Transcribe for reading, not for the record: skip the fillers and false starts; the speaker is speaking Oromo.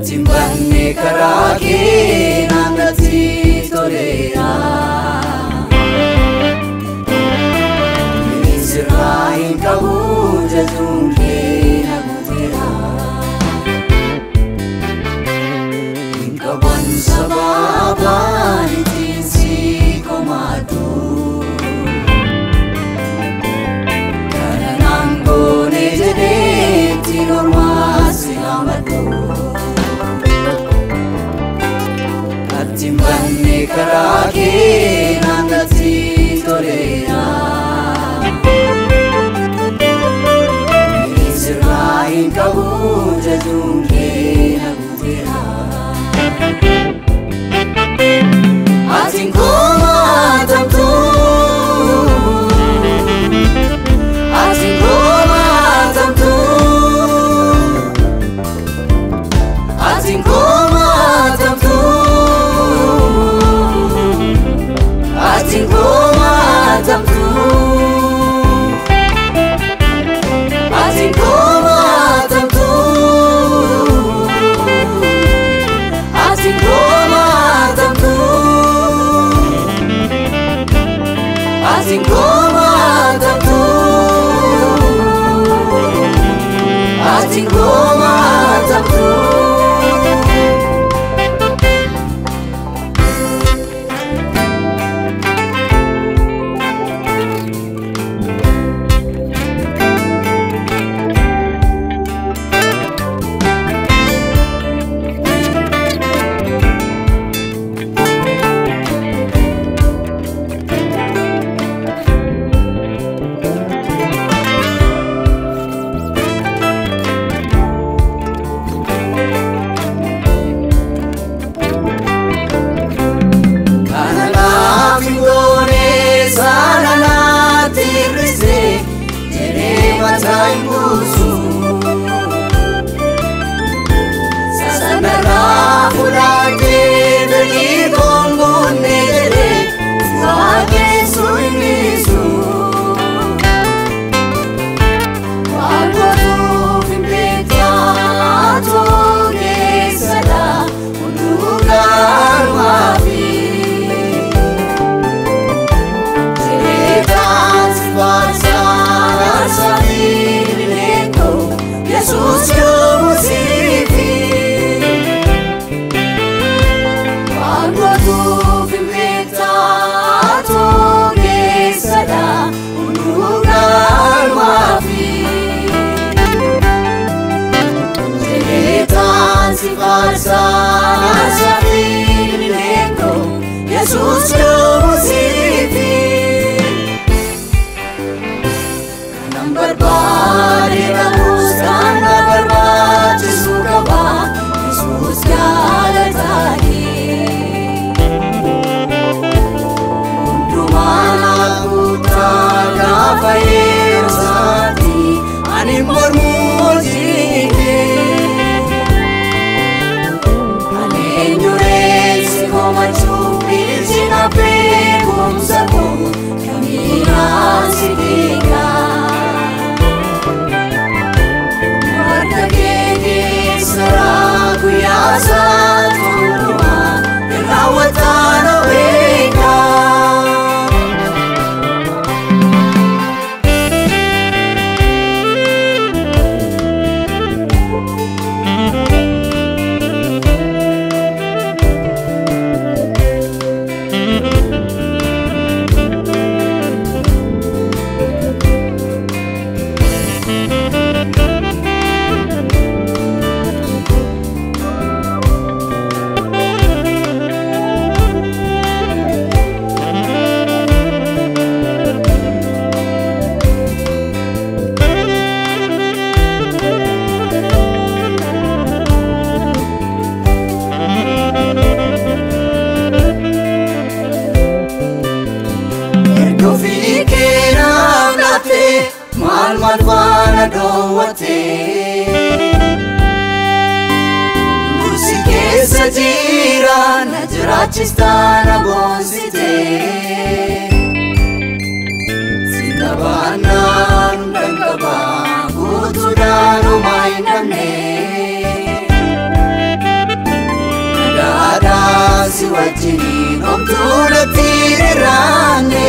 Timbanne karake nangati tolera Misrain kabu jazunke nagutera Inkaban sababa nitinsi komadu Kananango nejede tinormasi amadu Timbanne karake nangati tolera Misrain kabu jazunke nagutera Ating kumatamtu Ating kumatamtu Ating kumatamtu Ating kumatamtu Ating kumatamtu Ating kumatamtu Ating kumatamtu Ating kumatamtu Jesus musifi Kanang barbari Ramus kana barbati sukaba Jesus galatagi Undumana kutaga fair sati Animor mujike Anenyuresi komachu Virgina pegum sabu Kamina sidika mal faana dhoowwatte Nursi keessa jira na jiraachista na boonsite Sinna baannaan hundan qaba guutuudhaan homaa hin dhabne Nagaadhaa si wajjiniin homtuu natti hin irraanne